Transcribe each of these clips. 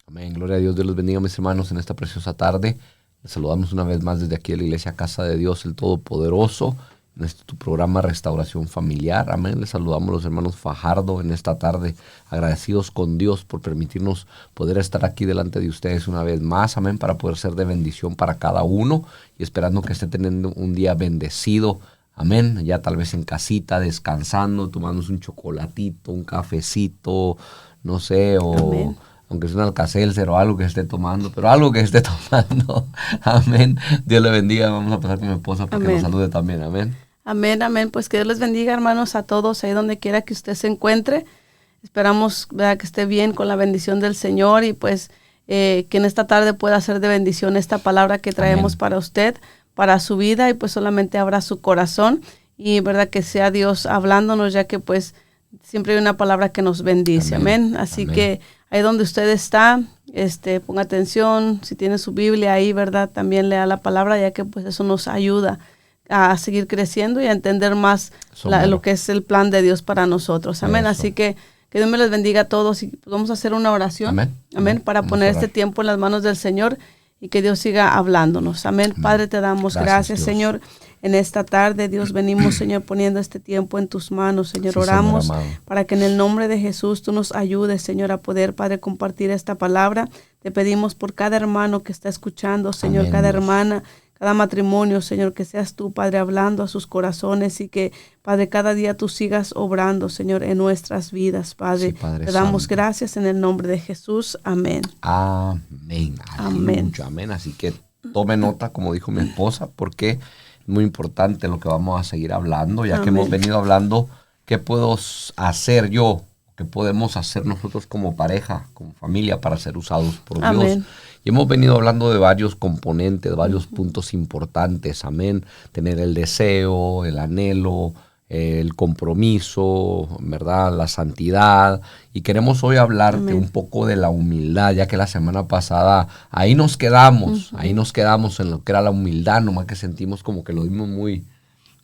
Amén. Gloria a Dios. Dios los bendiga, mis hermanos, en esta preciosa tarde. Les saludamos una vez más desde aquí a la Iglesia Casa de Dios, el Todopoderoso, en este tu programa Restauración Familiar. Amén. Les saludamos los hermanos Fajardo en esta tarde, agradecidos con Dios por permitirnos poder estar aquí delante de ustedes una vez más. Amén. Para poder ser de bendición para cada uno y esperando que esté teniendo un día bendecido. Amén. Ya tal vez en casita, descansando, tomándose un chocolatito, un cafecito, no sé, o... Amén. Aunque sea un Alka-Seltzer o algo que esté tomando, pero algo que esté tomando. Amén. Dios le bendiga. Vamos a pasar con mi esposa para que nos salude también. Amén. Amén, amén. Pues que Dios les bendiga, hermanos, a todos, ahí donde quiera que usted se encuentre. Esperamos, ¿verdad?, que esté bien con la bendición del Señor y pues que en esta tarde pueda ser de bendición esta palabra que traemos para usted, para su vida, y pues solamente abra su corazón y, ¿verdad?, que sea Dios hablándonos, ya que pues siempre hay una palabra que nos bendice. Amén. Así que ahí donde usted está, ponga atención, si tiene su Biblia ahí, ¿verdad? También lea la palabra, ya que pues eso nos ayuda a seguir creciendo y a entender más lo que es el plan de Dios para nosotros. Amén. Eso. Así que Dios me les bendiga a todos y vamos a hacer una oración. Amén. Amén. Para poner este tiempo en las manos del Señor y que Dios siga hablándonos. Amén. Padre, te damos gracias Señor. En esta tarde, Dios, venimos, Señor, poniendo este tiempo en tus manos, Señor. Sí, oramos, Señor, para que en el nombre de Jesús tú nos ayudes, Señor, a poder, Padre, compartir esta palabra. Te pedimos por cada hermano que está escuchando, Señor, amén, cada hermana, cada matrimonio, Señor, que seas tú, Padre, hablando a sus corazones y que, Padre, cada día tú sigas obrando, Señor, en nuestras vidas, Padre. Sí, Padre, te damos gracias en el nombre de Jesús. Amén. Amén. Amén. Amén. Así que tome nota, como dijo mi esposa, porque muy importante lo que vamos a seguir hablando, ya que hemos venido hablando qué puedo hacer yo, qué podemos hacer nosotros como pareja, como familia, para ser usados por Dios. Y hemos venido hablando de varios componentes, varios puntos importantes. Amén. Tener el deseo, el anhelo, el compromiso, ¿verdad? La santidad. Y queremos hoy hablarte un poco de la humildad, ya que la semana pasada ahí nos quedamos en lo que era la humildad, nomás que sentimos como que lo dimos muy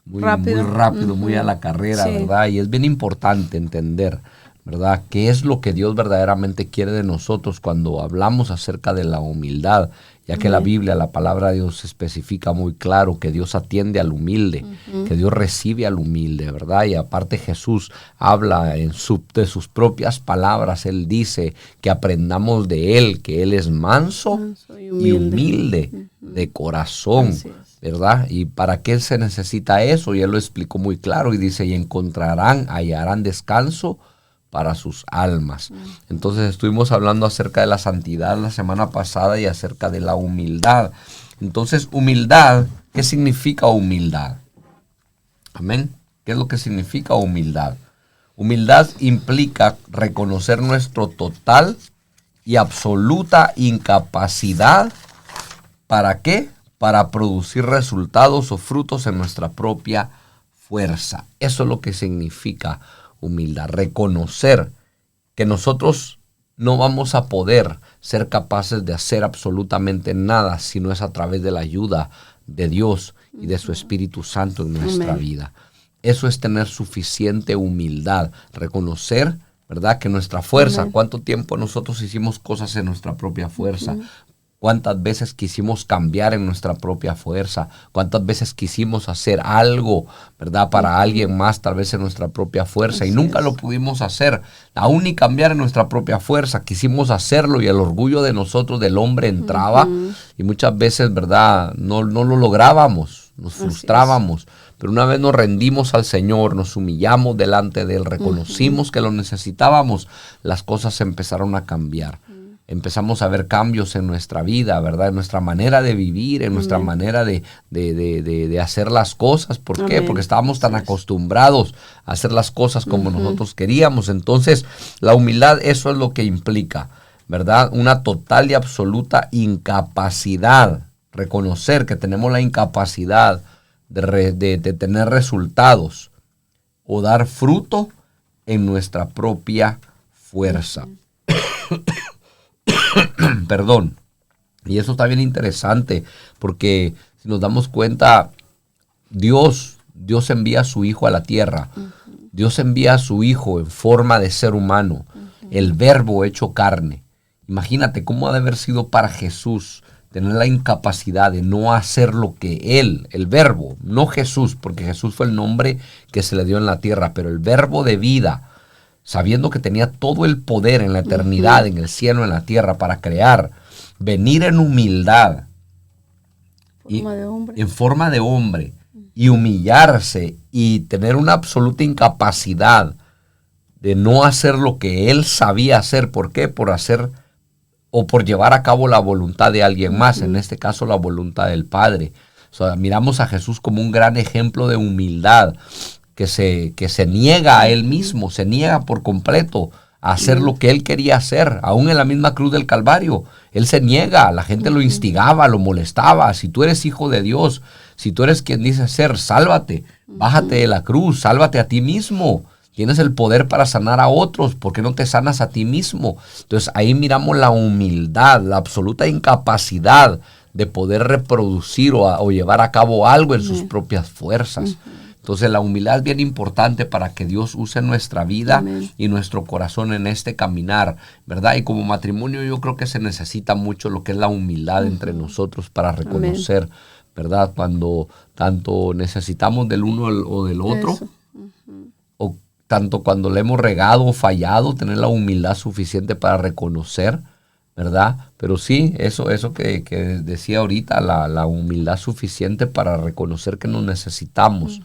rápido, muy a la carrera, ¿verdad? Y es bien importante entender, ¿verdad?, qué es lo que Dios verdaderamente quiere de nosotros cuando hablamos acerca de la humildad, ya que la Biblia, la palabra de Dios especifica muy claro que Dios atiende al humilde, que Dios recibe al humilde, ¿verdad? Y aparte Jesús habla de sus propias palabras. Él dice que aprendamos de Él, que Él es manso y humilde de corazón, ¿verdad? ¿Y para qué se necesita eso? Y Él lo explicó muy claro y dice, y hallarán descanso para sus almas. Entonces estuvimos hablando acerca de la santidad la semana pasada y acerca de la humildad. Entonces, humildad, ¿qué significa humildad? Amén. ¿Qué es lo que significa humildad? Humildad implica reconocer nuestro total y absoluta incapacidad. ¿Para qué? Para producir resultados o frutos en nuestra propia fuerza. Eso es lo que significa humildad, reconocer que nosotros no vamos a poder ser capaces de hacer absolutamente nada si no es a través de la ayuda de Dios y de su Espíritu Santo en nuestra vida. Eso es tener suficiente humildad, reconocer, ¿verdad?, que nuestra fuerza, ¿cuánto tiempo nosotros hicimos cosas en nuestra propia fuerza? ¿Cuántas veces quisimos cambiar en nuestra propia fuerza? ¿Cuántas veces quisimos hacer algo, ¿verdad?, para alguien más, tal vez en nuestra propia fuerza? Y nunca lo pudimos hacer, aún ni cambiar en nuestra propia fuerza. Quisimos hacerlo y el orgullo de nosotros, del hombre, entraba. Y muchas veces, ¿verdad?, no lo lográbamos, nos frustrábamos. Pero una vez nos rendimos al Señor, nos humillamos delante de Él, reconocimos que lo necesitábamos, las cosas empezaron a cambiar. Empezamos a ver cambios en nuestra vida, ¿verdad? En nuestra manera de vivir, en nuestra manera de hacer las cosas. ¿Por qué? Porque estábamos tan acostumbrados a hacer las cosas como nosotros queríamos. Entonces, la humildad, eso es lo que implica, ¿verdad? Una total y absoluta incapacidad. Reconocer que tenemos la incapacidad de tener resultados o dar fruto en nuestra propia fuerza. Perdón. Y eso está bien interesante porque si nos damos cuenta, Dios envía a su Hijo a la tierra. Dios envía a su Hijo en forma de ser humano, el Verbo hecho carne. Imagínate cómo ha de haber sido para Jesús tener la incapacidad de no hacer lo que Él, el verbo, no Jesús, porque Jesús fue el nombre que se le dio en la tierra, pero el verbo de vida, sabiendo que tenía todo el poder en la eternidad, en el cielo, en la tierra, para crear, venir en humildad, en forma de hombre, y humillarse y tener una absoluta incapacidad de no hacer lo que Él sabía hacer. ¿Por qué? Por hacer o por llevar a cabo la voluntad de alguien más, en este caso la voluntad del Padre. O sea, miramos a Jesús como un gran ejemplo de humildad, que se niega a Él mismo, se niega por completo a hacer lo que Él quería hacer. Aún en la misma cruz del Calvario, Él se niega, la gente lo instigaba, lo molestaba. Si tú eres hijo de Dios, si tú eres quien dice ser, sálvate, bájate de la cruz, sálvate a ti mismo. Tienes el poder para sanar a otros, ¿por qué no te sanas a ti mismo? Entonces ahí miramos la humildad, la absoluta incapacidad de poder reproducir o llevar a cabo algo en sus propias fuerzas. Entonces la humildad es bien importante para que Dios use nuestra vida y nuestro corazón en este caminar, ¿verdad? Y como matrimonio yo creo que se necesita mucho lo que es la humildad entre nosotros para reconocer, ¿verdad? Cuando tanto necesitamos del uno o del otro, o tanto cuando le hemos regado o fallado, tener la humildad suficiente para reconocer, ¿verdad? Pero sí, eso que decía ahorita, la humildad suficiente para reconocer que nos necesitamos,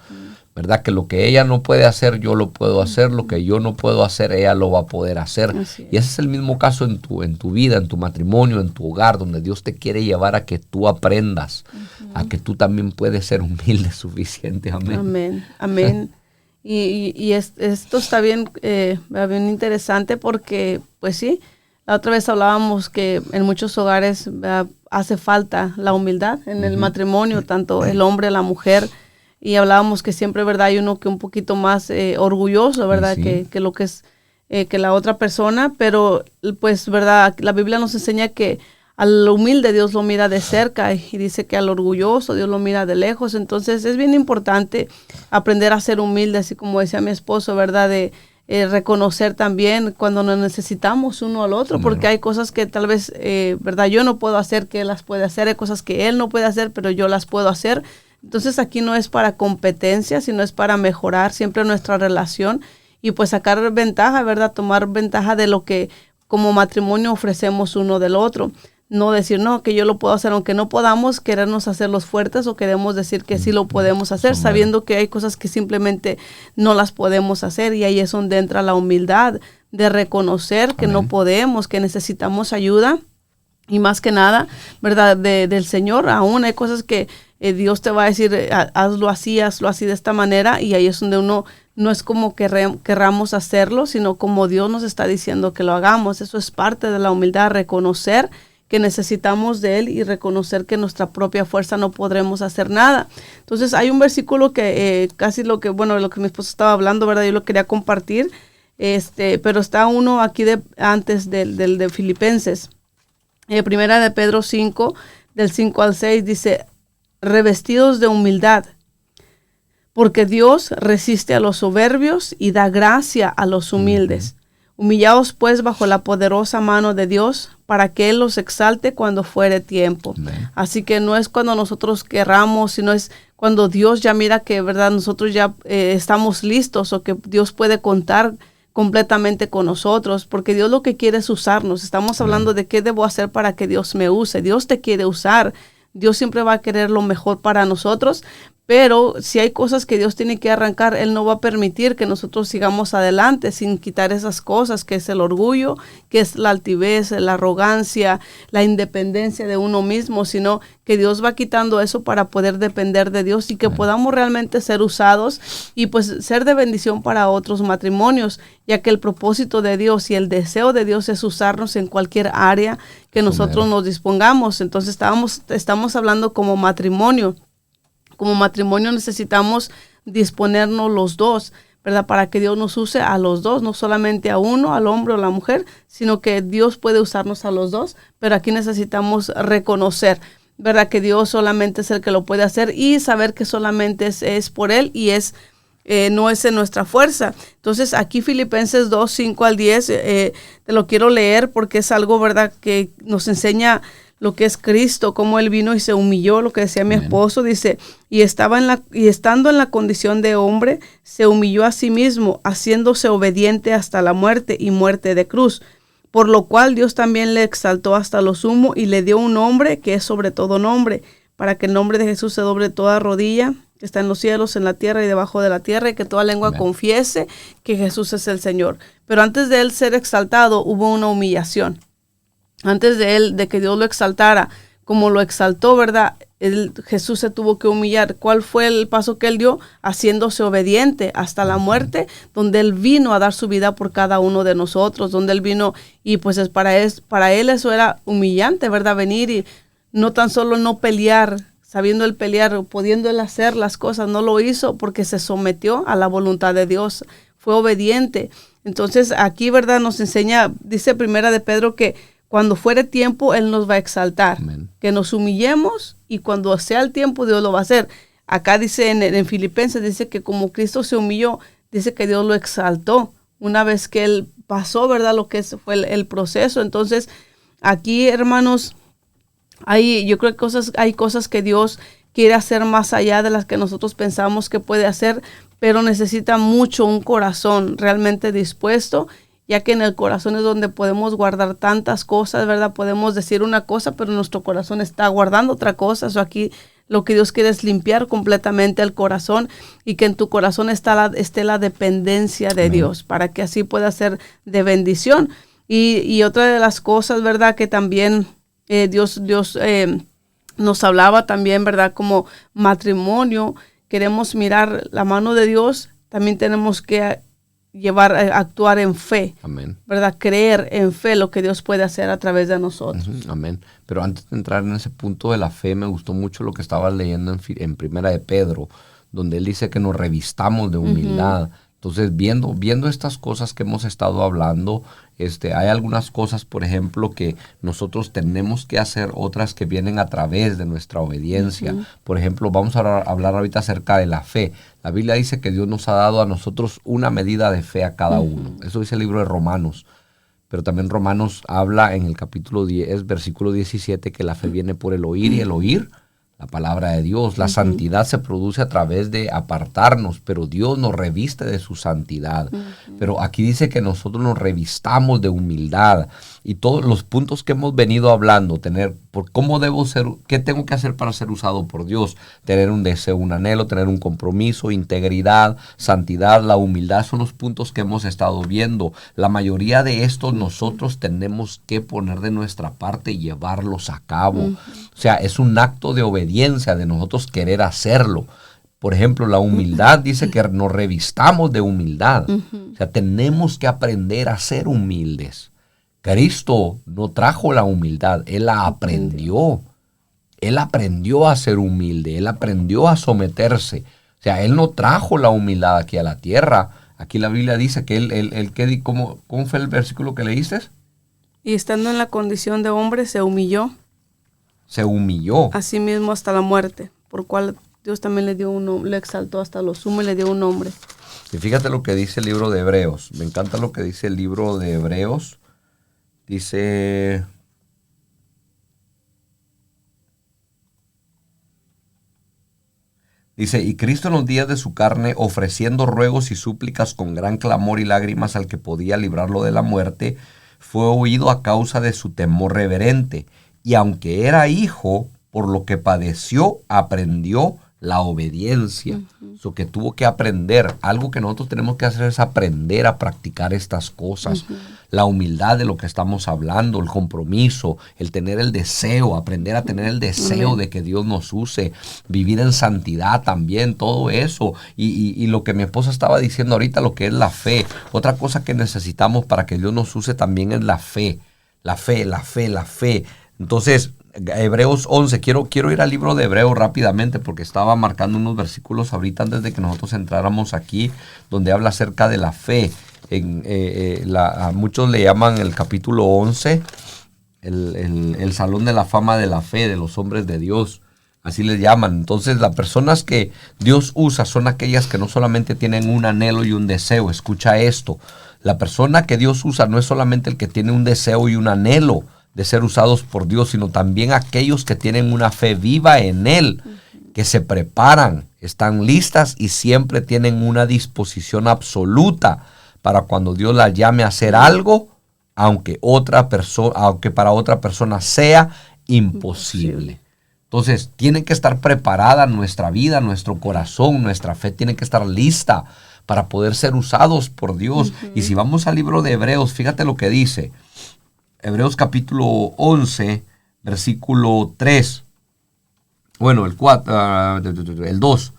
¿verdad? Que lo que ella no puede hacer, yo lo puedo hacer, lo que yo no puedo hacer, ella lo va a poder hacer. Y ese es el mismo caso en tu vida, en tu matrimonio, en tu hogar, donde Dios te quiere llevar a que tú aprendas, a que tú también puedes ser humilde suficiente. Amén. Amén, amén. Y esto está bien, bien interesante porque, pues sí, la otra vez hablábamos que en muchos hogares hace falta la humildad en el matrimonio, tanto el hombre, la mujer, y hablábamos que siempre, ¿verdad? Hay uno que un poquito más orgulloso, ¿verdad? Sí. Que lo que es que la otra persona, pero pues, ¿verdad? La Biblia nos enseña que al humilde Dios lo mira de cerca y dice que al orgulloso Dios lo mira de lejos. Entonces es bien importante aprender a ser humilde, así como decía mi esposo, ¿verdad? De reconocer también cuando nos necesitamos uno al otro, porque hay cosas que tal vez, ¿verdad? Yo no puedo hacer que él las puede hacer, hay cosas que él no puede hacer, pero yo las puedo hacer. Entonces aquí no es para competencia, sino es para mejorar siempre nuestra relación y pues sacar ventaja, ¿verdad? Tomar ventaja de lo que como matrimonio ofrecemos uno del otro. No decir, no, que yo lo puedo hacer, aunque no podamos querernos hacer los fuertes o queremos decir que sí lo podemos hacer, sabiendo que hay cosas que simplemente no las podemos hacer. Y ahí es donde entra la humildad de reconocer que no podemos, que necesitamos ayuda. Y más que nada, ¿verdad? Del Señor. Aún hay cosas que Dios te va a decir, hazlo así de esta manera. Y ahí es donde uno no es como querramos hacerlo, sino como Dios nos está diciendo que lo hagamos. Eso es parte de la humildad, reconocer que necesitamos de Él y reconocer que nuestra propia fuerza no podremos hacer nada. Entonces hay un versículo que casi lo que mi esposo estaba hablando, ¿verdad? Yo lo quería compartir, pero está uno aquí antes del de Filipenses. Primera de Pedro 5, del 5 al 6, dice, revestidos de humildad, porque Dios resiste a los soberbios y da gracia a los humildes. Humillaos pues bajo la poderosa mano de Dios, para que Él los exalte cuando fuere tiempo. Así que no es cuando nosotros querramos, sino es cuando Dios ya mira que, ¿verdad? Nosotros ya estamos listos o que Dios puede contar completamente con nosotros, porque Dios lo que quiere es usarnos. Estamos hablando de qué debo hacer para que Dios me use. Dios te quiere usar. Dios siempre va a querer lo mejor para nosotros, pero si hay cosas que Dios tiene que arrancar, Él no va a permitir que nosotros sigamos adelante sin quitar esas cosas, que es el orgullo, que es la altivez, la arrogancia, la independencia de uno mismo, sino que Dios va quitando eso para poder depender de Dios y que podamos realmente ser usados y pues ser de bendición para otros matrimonios, ya que el propósito de Dios y el deseo de Dios es usarnos en cualquier área que nosotros nos dispongamos. Entonces estamos hablando como matrimonio. Como matrimonio necesitamos disponernos los dos, ¿verdad? Para que Dios nos use a los dos, no solamente a uno, al hombre o a la mujer, sino que Dios puede usarnos a los dos, pero aquí necesitamos reconocer, ¿verdad? Que Dios solamente es el que lo puede hacer y saber que solamente es por Él y es no es en nuestra fuerza. Entonces aquí Filipenses 2, 5 al 10, te lo quiero leer porque es algo, ¿verdad?, que nos enseña lo que es Cristo, cómo Él vino y se humilló, lo que decía mi esposo, dice, y estando en la condición de hombre, se humilló a sí mismo, haciéndose obediente hasta la muerte y muerte de cruz. Por lo cual Dios también le exaltó hasta lo sumo y le dio un nombre que es sobre todo nombre, para que el nombre de Jesús se doble toda rodilla, que está en los cielos, en la tierra y debajo de la tierra, y que toda lengua confiese que Jesús es el Señor. Pero antes de Él ser exaltado, hubo una humillación. Antes de que Dios lo exaltara, como lo exaltó, ¿verdad? Jesús se tuvo que humillar. ¿Cuál fue el paso que Él dio? Haciéndose obediente hasta la muerte, donde Él vino a dar su vida por cada uno de nosotros, donde Él vino, y pues para Él eso era humillante, ¿verdad? Venir y no tan solo no pelear, sabiendo Él pelear, pudiendo Él hacer las cosas, no lo hizo porque se sometió a la voluntad de Dios, fue obediente. Entonces aquí, ¿verdad?, nos enseña, dice Primera de Pedro, que cuando fuere tiempo, Él nos va a exaltar. Amén. Que nos humillemos y cuando sea el tiempo, Dios lo va a hacer. Acá dice en Filipenses, dice que como Cristo se humilló, dice que Dios lo exaltó. Una vez que Él pasó, ¿verdad?, lo que fue el proceso. Entonces, aquí, hermanos, yo creo que hay cosas que Dios quiere hacer más allá de las que nosotros pensamos que puede hacer, pero necesita mucho un corazón realmente dispuesto, ya que en el corazón es donde podemos guardar tantas cosas, ¿verdad? Podemos decir una cosa, pero nuestro corazón está guardando otra cosa. Aquí lo que Dios quiere es limpiar completamente el corazón y que en tu corazón esté la dependencia de Dios, para que así pueda ser de bendición. Y otra de las cosas, ¿verdad?, que también Dios nos hablaba también, ¿verdad?, como matrimonio, queremos mirar la mano de Dios, también tenemos que actuar en fe. Amén. ¿Verdad? Creer en fe lo que Dios puede hacer a través de nosotros. Amén. Pero antes de entrar en ese punto de la fe, me gustó mucho lo que estabas leyendo en Primera de Pedro, donde él dice que nos revistamos de humildad. Entonces, viendo estas cosas que hemos estado hablando, hay algunas cosas, por ejemplo, que nosotros tenemos que hacer, otras que vienen a través de nuestra obediencia. Por ejemplo, vamos a hablar ahorita acerca de la fe. La Biblia dice que Dios nos ha dado a nosotros una medida de fe a cada uno. Eso dice el libro de Romanos. Pero también Romanos habla en el capítulo 10, versículo 17, que la fe viene por el oír y el oír la palabra de Dios. La santidad se produce a través de apartarnos, pero Dios nos reviste de su santidad. Pero aquí dice que nosotros nos revistamos de humildad. Y todos los puntos que hemos venido hablando, cómo debo ser, qué tengo que hacer para ser usado por Dios, tener un deseo, un anhelo, tener un compromiso, integridad, santidad, la humildad, son los puntos que hemos estado viendo. La mayoría de estos nosotros tenemos que poner de nuestra parte y llevarlos a cabo. O sea, es un acto de obediencia, de nosotros querer hacerlo. Por ejemplo, la humildad dice que nos revistamos de humildad. O sea, tenemos que aprender a ser humildes. Cristo no trajo la humildad, Él la aprendió. Él aprendió a ser humilde, Él aprendió a someterse. O sea, Él no trajo la humildad aquí a la tierra. Aquí la Biblia dice que ¿cómo fue el versículo que leíste? Y estando en la condición de hombre, se humilló. Se humilló. A sí mismo hasta la muerte, por cual Dios también le exaltó hasta lo sumo y le dio un nombre. Y fíjate lo que dice el libro de Hebreos. Me encanta lo que dice el libro de Hebreos. Dice, y Cristo en los días de su carne, ofreciendo ruegos y súplicas con gran clamor y lágrimas al que podía librarlo de la muerte, fue oído a causa de su temor reverente. Y aunque era hijo, por lo que padeció, aprendió la obediencia. Eso que tuvo que aprender. Algo que nosotros tenemos que hacer es aprender a practicar estas cosas. La humildad de lo que estamos hablando, el compromiso, el tener el deseo, aprender a tener el deseo de que Dios nos use, vivir en santidad también, todo eso. Y lo que mi esposa estaba diciendo ahorita, lo que es la fe. Otra cosa que necesitamos para que Dios nos use también es la fe. La fe, la fe, la fe. Entonces, Hebreos 11, quiero ir al libro de Hebreos rápidamente porque estaba marcando unos versículos ahorita antes de que nosotros entráramos aquí, donde habla acerca de la fe. A muchos le llaman el capítulo 11 el salón de la fama de la fe de los hombres de Dios. Así les llaman. Entonces, las personas que Dios usa son aquellas que no solamente tienen un anhelo y un deseo. Escucha esto. La persona que Dios usa no es solamente el que tiene un deseo y un anhelo de ser usados por Dios, sino también aquellos que tienen una fe viva en Él, que se preparan, están listas y siempre tienen una disposición absoluta para cuando Dios las llame a hacer algo, aunque para otra persona sea imposible. Entonces, tiene que estar preparada nuestra vida, nuestro corazón, nuestra fe tiene que estar lista para poder ser usados por Dios. Y si vamos al libro de Hebreos, fíjate lo que dice. Hebreos capítulo 11, versículo 3. Bueno, el 2.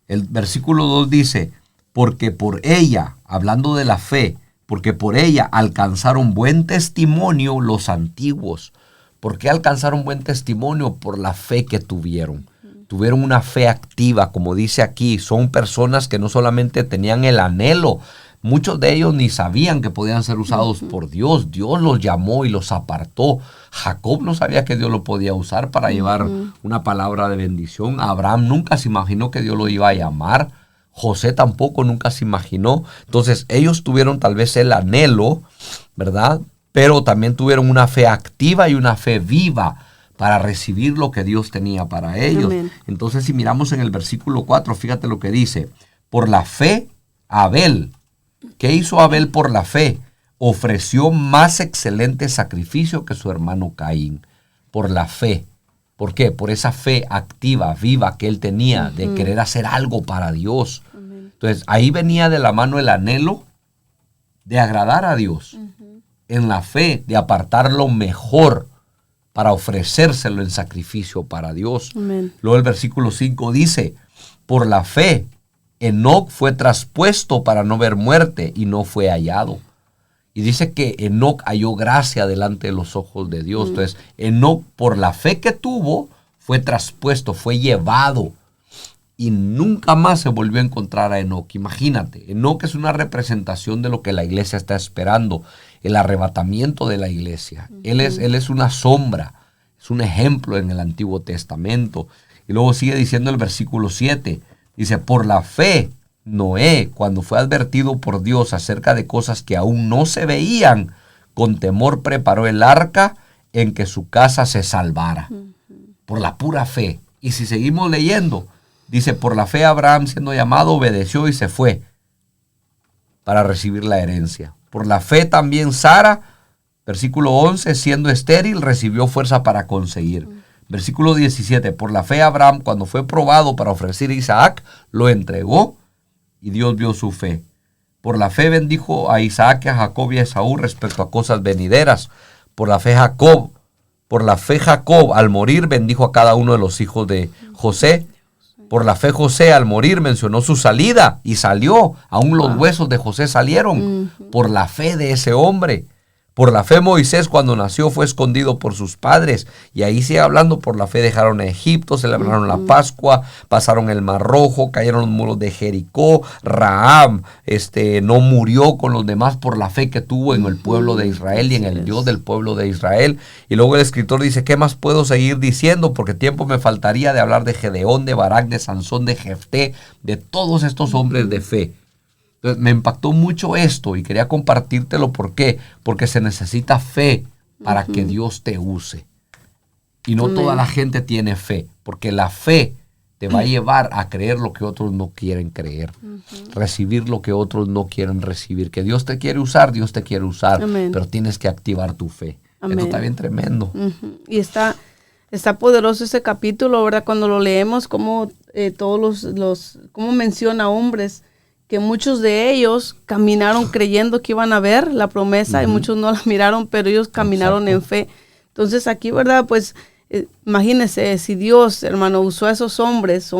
El versículo 2 dice, porque por ella, hablando de la fe, porque por ella alcanzaron buen testimonio los antiguos. ¿Por qué alcanzaron buen testimonio? Por la fe que tuvieron. Tuvieron una fe activa, como dice aquí. Son personas que no solamente tenían el anhelo, muchos de ellos ni sabían que podían ser usados por Dios. Dios los llamó y los apartó. Jacob no sabía que Dios lo podía usar para llevar una palabra de bendición. Abraham nunca se imaginó que Dios lo iba a llamar. José tampoco nunca se imaginó. Entonces ellos tuvieron tal vez el anhelo, ¿verdad? Pero también tuvieron una fe activa y una fe viva para recibir lo que Dios tenía para ellos. Amén. Entonces, si miramos en el versículo 4, fíjate lo que dice. Por la fe, Abel. ¿Qué hizo Abel por la fe? Ofreció más excelente sacrificio que su hermano Caín. Por la fe. ¿Por qué? Por esa fe activa, viva que él tenía de querer hacer algo para Dios. Amén. Entonces, ahí venía de la mano el anhelo de agradar a Dios. En la fe de apartar lo mejor para ofrecérselo en sacrificio para Dios. Amén. Luego el versículo 5 dice, por la fe, Enoc fue traspuesto para no ver muerte y no fue hallado. Y dice que Enoc halló gracia delante de los ojos de Dios. Entonces, Enoc, por la fe que tuvo, fue traspuesto, fue llevado. Y nunca más se volvió a encontrar a Enoc. Imagínate, Enoc es una representación de lo que la iglesia está esperando. El arrebatamiento de la iglesia. Él es una sombra, es un ejemplo en el Antiguo Testamento. Y luego sigue diciendo el versículo 7, dice, por la fe, Noé, cuando fue advertido por Dios acerca de cosas que aún no se veían, con temor preparó el arca en que su casa se salvara. Por la pura fe. Y si seguimos leyendo, dice, por la fe Abraham, siendo llamado, obedeció y se fue para recibir la herencia. Por la fe también Sara, versículo 11, siendo estéril, recibió fuerza para conseguir. Versículo 17, por la fe Abraham, cuando fue probado para ofrecer a Isaac, lo entregó y Dios vio su fe. Por la fe bendijo a Isaac, a Jacob y a Esaú respecto a cosas venideras. Por la fe Jacob, al morir, bendijo a cada uno de los hijos de José. Por la fe José al morir mencionó su salida y salió. Aún los huesos de José salieron por la fe de ese hombre. Por la fe Moisés cuando nació fue escondido por sus padres. Y ahí sigue hablando, por la fe dejaron a Egipto, celebraron la Pascua, pasaron el Mar Rojo, cayeron los muros de Jericó. Rahab no murió con los demás por la fe que tuvo en el pueblo de Israel y en el Dios del pueblo de Israel. Y luego el escritor dice, ¿qué más puedo seguir diciendo? Porque tiempo me faltaría de hablar de Gedeón, de Barak, de Sansón, de Jefté, de todos estos hombres de fe. Entonces, me impactó mucho esto y quería compartírtelo. ¿Por qué? Porque se necesita fe para que Dios te use. Y no toda la gente tiene fe, porque la fe te va a llevar a creer lo que otros no quieren creer, recibir lo que otros no quieren recibir. Que Dios te quiere usar, pero tienes que activar tu fe. Amén. Esto está bien tremendo. Y está poderoso ese capítulo, ¿verdad? Cuando lo leemos, como todos cómo menciona hombres, que muchos de ellos caminaron creyendo que iban a ver la promesa y muchos no la miraron, pero ellos caminaron en fe. Entonces aquí, ¿verdad? Pues imagínense, si Dios, hermano, usó a esos hombres,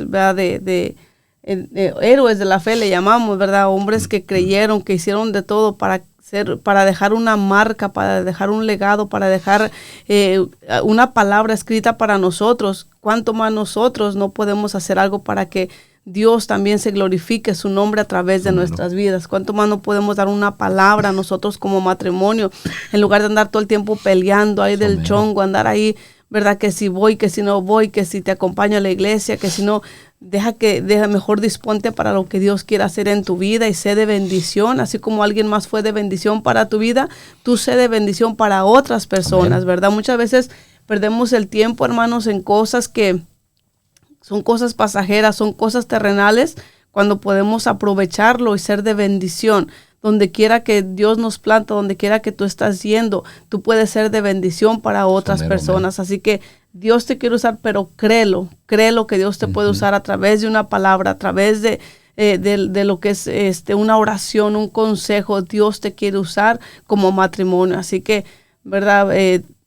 ¿verdad? De héroes de la fe le llamamos, ¿verdad? Hombres que creyeron, que hicieron de todo para dejar una marca, para dejar un legado, para dejar una palabra escrita para nosotros. ¿Cuánto más nosotros no podemos hacer algo para que Dios también se glorifique su nombre a través de nuestras vidas? ¿Cuánto más no podemos dar una palabra a nosotros como matrimonio, en lugar de andar todo el tiempo peleando ahí del chongo, andar ahí ¿verdad? Que si voy, que si no voy, que si te acompaño a la iglesia, que si no, deja mejor disponte para lo que Dios quiere hacer en tu vida y sé de bendición, así como alguien más fue de bendición para tu vida, tú sé de bendición para otras personas, amén, ¿verdad? Muchas veces perdemos el tiempo, hermanos, en cosas que son cosas pasajeras, son cosas terrenales, cuando podemos aprovecharlo y ser de bendición. Donde quiera que Dios nos planta, donde quiera que tú estás yendo, tú puedes ser de bendición para otras personas. Así que Dios te quiere usar, pero créelo que Dios te puede usar a través de una palabra, a través de lo que es una oración, un consejo. Dios te quiere usar como matrimonio. Así que, ¿verdad?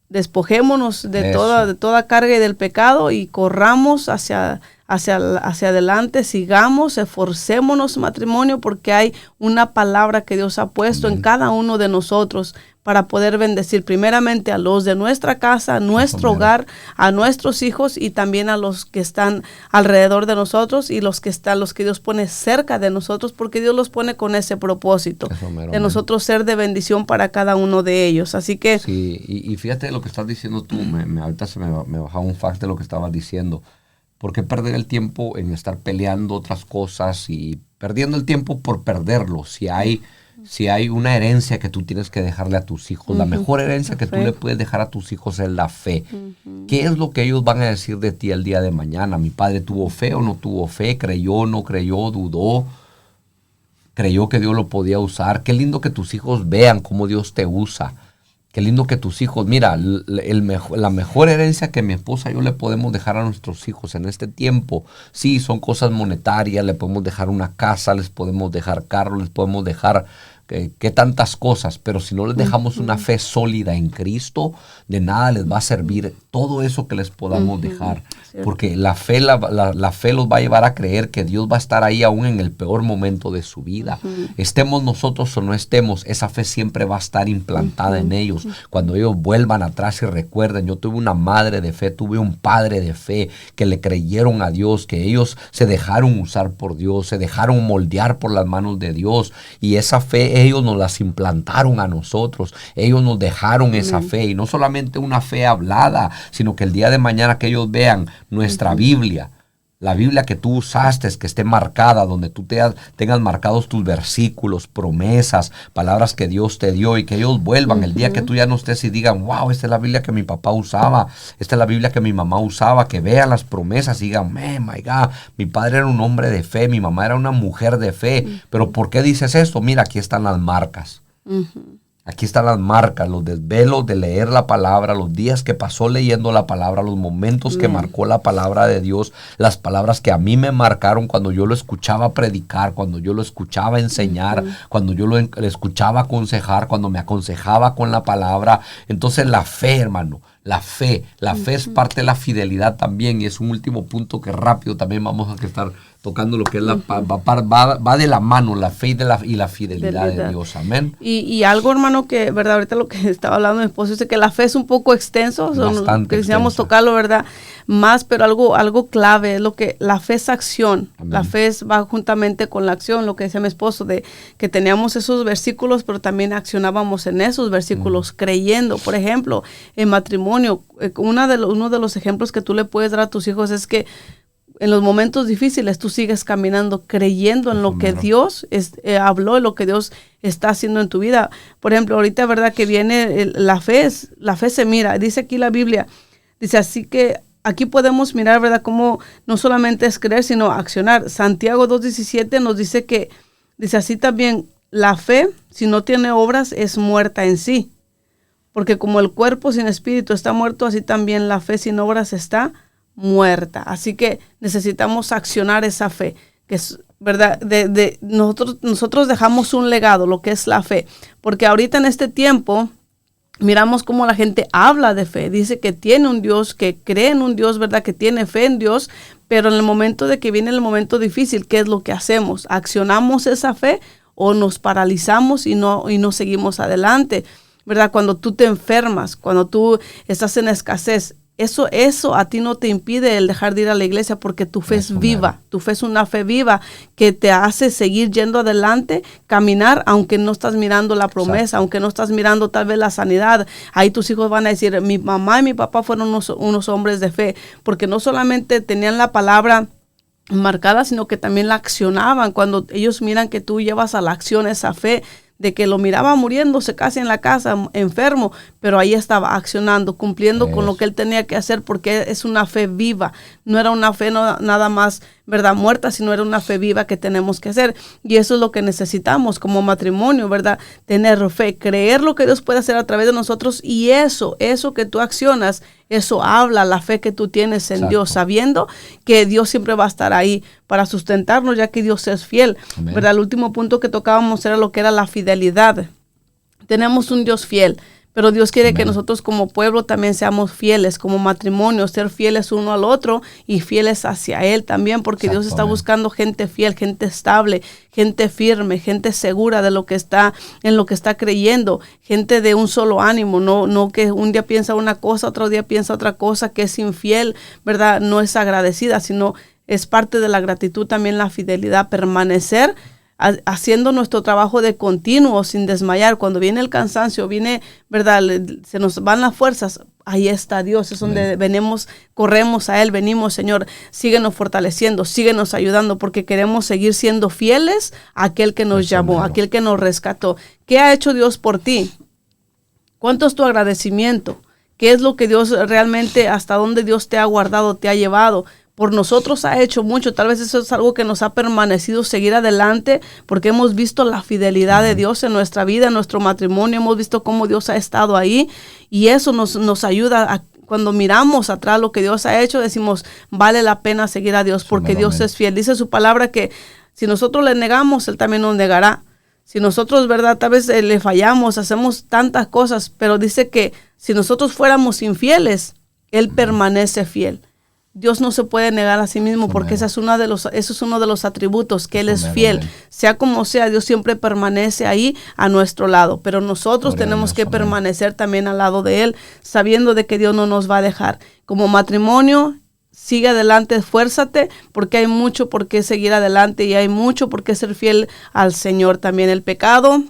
Despojémonos de toda carga y del pecado y corramos hacia adelante, sigamos, esforcémonos matrimonio, porque hay una palabra que Dios ha puesto en cada uno de nosotros para poder bendecir primeramente a los de nuestra casa, a nuestro hogar, a nuestros hijos y también a los que están alrededor de nosotros y los que Dios pone cerca de nosotros, porque Dios los pone con ese propósito de nosotros ser de bendición para cada uno de ellos. Así que sí, y fíjate lo que estás diciendo tú, ahorita se me bajaba un fax de lo que estabas diciendo. ¿Por qué perder el tiempo en estar peleando otras cosas y perdiendo el tiempo por perderlo? Si hay una herencia que tú tienes que dejarle a tus hijos, la mejor herencia que tú le puedes dejar a tus hijos es la fe. ¿Qué es lo que ellos van a decir de ti el día de mañana? ¿Mi padre tuvo fe o no tuvo fe? ¿Creyó o no creyó? ¿Dudó? ¿Creyó que Dios lo podía usar? Qué lindo que tus hijos vean cómo Dios te usa. Qué lindo que tus hijos, mira, la mejor herencia que mi esposa y yo le podemos dejar a nuestros hijos en este tiempo, sí, son cosas monetarias, le podemos dejar una casa, les podemos dejar carro, les podemos dejar que tantas cosas, pero si no les dejamos una fe sólida en Cristo, de nada les va a servir todo eso que les podamos dejar, porque la fe los va a llevar a creer que Dios va a estar ahí aún en el peor momento de su vida. Estemos nosotros o no estemos, esa fe siempre va a estar implantada en ellos. Cuando ellos vuelvan atrás y recuerden, yo tuve una madre de fe, tuve un padre de fe, que le creyeron a Dios, que ellos se dejaron usar por Dios, se dejaron moldear por las manos de Dios, y esa fe ellos nos las implantaron a nosotros, ellos nos dejaron esa fe, y no solamente una fe hablada, sino que el día de mañana que ellos vean nuestra Biblia, la Biblia que tú usaste, que esté marcada, donde tú tengas marcados tus versículos, promesas, palabras que Dios te dio, y que ellos vuelvan el día que tú ya no estés y digan, wow, esta es la Biblia que mi papá usaba, esta es la Biblia que mi mamá usaba, que vean las promesas y digan, my God, mi padre era un hombre de fe, mi mamá era una mujer de fe, pero ¿por qué dices esto? Mira, aquí están las marcas. Aquí están las marcas, los desvelos de leer la palabra, los días que pasó leyendo la palabra, los momentos que marcó la palabra de Dios, las palabras que a mí me marcaron cuando yo lo escuchaba predicar, cuando yo lo escuchaba enseñar, cuando yo lo escuchaba aconsejar, cuando me aconsejaba con la palabra. Entonces la fe, hermano, la fe es parte de la fidelidad también, y es un último punto que rápido también vamos a estar tocando, lo que es va de la mano la fe y la fidelidad de Dios. Amén. Y algo, hermano, que, ¿verdad? Ahorita lo que estaba hablando mi esposo es que la fe es un poco extenso, quisiéramos tocarlo, ¿verdad? Más, pero algo clave es lo que la fe es acción. Amén. La fe va juntamente con la acción, lo que decía mi esposo, de que teníamos esos versículos, pero también accionábamos en esos versículos, creyendo. Por ejemplo, en matrimonio, uno de los ejemplos que tú le puedes dar a tus hijos es que en los momentos difíciles tú sigues caminando creyendo en lo que Dios habló, en lo que Dios está haciendo en tu vida. Por ejemplo, ahorita, ¿verdad? Que viene la fe se mira. Dice aquí la Biblia, dice, así que aquí podemos mirar, ¿verdad? Cómo no solamente es creer, sino accionar. Santiago 2:17 nos dice que, dice así también, la fe, si no tiene obras, es muerta en sí. Porque como el cuerpo sin espíritu está muerto, así también la fe sin obras está muerta. Así que necesitamos accionar esa fe, que es, ¿verdad? Nosotros dejamos un legado, lo que es la fe, porque ahorita en este tiempo miramos cómo la gente habla de fe, dice que tiene un Dios, que cree en un Dios, ¿verdad? Que tiene fe en Dios, pero en el momento de que viene el momento difícil, ¿qué es lo que hacemos? ¿Accionamos esa fe o nos paralizamos y no seguimos adelante? ¿Verdad? Cuando tú te enfermas, cuando tú estás en escasez, Eso a ti no te impide el dejar de ir a la iglesia, porque tu fe es viva. Tu fe es una fe viva que te hace seguir yendo adelante, caminar, aunque no estás mirando la promesa, exacto, aunque no estás mirando tal vez la sanidad. Ahí tus hijos van a decir, mi mamá y mi papá fueron unos hombres de fe, porque no solamente tenían la palabra marcada, sino que también la accionaban. Cuando ellos miran que tú llevas a la acción esa fe, de que lo miraba muriéndose casi en la casa, enfermo, pero ahí estaba accionando, cumpliendo con lo que él tenía que hacer, porque es una fe viva. No era una fe nada más, ¿verdad?, muerta, sino era una fe viva que tenemos que hacer. Y eso es lo que necesitamos como matrimonio, ¿verdad? Tener fe, creer lo que Dios puede hacer a través de nosotros, y eso que tú accionas, eso habla la fe que tú tienes en, exacto, Dios, sabiendo que Dios siempre va a estar ahí para sustentarnos, ya que Dios es fiel. Amén. ¿Verdad? El último punto que tocábamos era lo que era la fidelidad. Tenemos un Dios fiel, pero Dios quiere, amén, que nosotros como pueblo también seamos fieles, como matrimonio, ser fieles uno al otro y fieles hacia Él también, porque Dios está buscando gente fiel, gente estable, gente firme, gente segura de lo que está, en lo que está creyendo, gente de un solo ánimo, no que un día piensa una cosa, otro día piensa otra cosa, que es infiel, ¿verdad? No es agradecida, sino es parte de la gratitud también la fidelidad, permanecer haciendo nuestro trabajo de continuo sin desmayar. Cuando viene el cansancio, viene, ¿verdad?, se nos van las fuerzas, ahí está Dios, es donde venimos, corremos a Él, venimos, Señor, síguenos fortaleciendo, síguenos ayudando, porque queremos seguir siendo fieles a aquel que nos llamó, a aquel que nos rescató. ¿Qué ha hecho Dios por ti? ¿Cuánto es tu agradecimiento? ¿Qué es lo que Dios realmente, hasta dónde Dios te ha guardado, te ha llevado? Por nosotros ha hecho mucho. Tal vez eso es algo que nos ha permanecido seguir adelante, porque hemos visto la fidelidad de Dios en nuestra vida, en nuestro matrimonio. Hemos visto cómo Dios ha estado ahí, y eso nos ayuda a, cuando miramos atrás lo que Dios ha hecho, decimos, vale la pena seguir a Dios, porque Dios es fiel. Dice su palabra que si nosotros le negamos, Él también nos negará. Si nosotros, ¿verdad?, tal vez le fallamos, hacemos tantas cosas, pero dice que si nosotros fuéramos infieles, Él permanece fiel. Dios no se puede negar a sí mismo, porque eso es uno de los atributos, que Él es fiel. Sea como sea, Dios siempre permanece ahí a nuestro lado, pero nosotros tenemos que permanecer también al lado de Él, sabiendo de que Dios no nos va a dejar. Como matrimonio, sigue adelante, esfuérzate, porque hay mucho por qué seguir adelante y hay mucho por qué ser fiel al Señor también. El pecado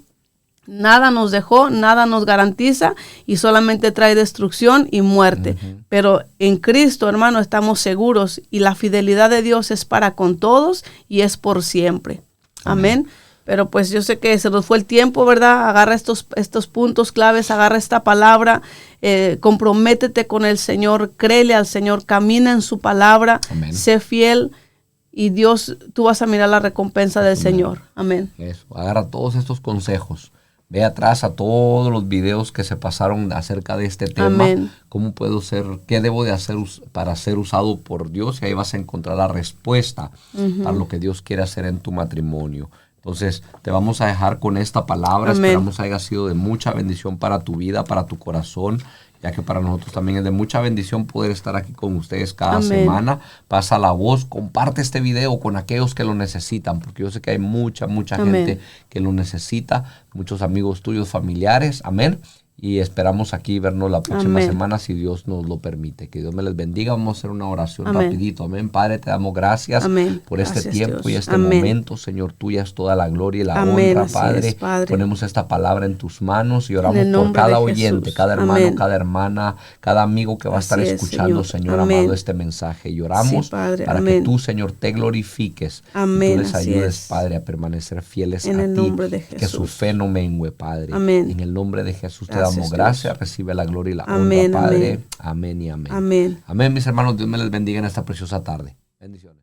nada nos dejó, nada nos garantiza, y solamente trae destrucción y muerte. Pero en Cristo, hermano, estamos seguros, y la fidelidad de Dios es para con todos y es por siempre. Amén. Pero pues yo sé que se nos fue el tiempo, ¿verdad? Agarra estos puntos claves, agarra esta palabra, comprométete con el Señor, créele al Señor, camina en su palabra, amén, sé fiel, y Dios, tú vas a mirar la recompensa del Señor. Amén. Eso, agarra todos estos consejos. Ve atrás a todos los videos que se pasaron acerca de este tema. Amén. ¿Cómo puedo ser? ¿Qué debo de hacer para ser usado por Dios? Y ahí vas a encontrar la respuesta a lo que Dios quiere hacer en tu matrimonio. Entonces, te vamos a dejar con esta palabra. Amén. Esperamos haya sido de mucha bendición para tu vida, para tu corazón, ya que para nosotros también es de mucha bendición poder estar aquí con ustedes cada amén, semana. Pasa la voz, comparte este video con aquellos que lo necesitan, porque yo sé que hay mucha amén, gente que lo necesita, muchos amigos tuyos, familiares, amén. Y esperamos aquí vernos la próxima semana, si Dios nos lo permite. Que Dios me les bendiga. Vamos a hacer una oración rapidito. Amén. Padre, te damos gracias por este tiempo, Dios, y este momento. Señor, tuya es toda la gloria y la honra, Padre. Padre. Ponemos esta palabra en tus manos y oramos por cada oyente, cada hermano, cada hermana, cada amigo que va a estar escuchando, Señor amado, este mensaje. Y oramos para que tú, Señor, te glorifiques. Y tú les ayudes, Padre, a permanecer fieles a ti. Que su fe no mengue, Padre. En el nombre de Jesús te damos gracias, recibe la gloria y la honra, Padre. Amén y amén. Amén, mis hermanos. Dios me les bendiga en esta preciosa tarde. Bendiciones.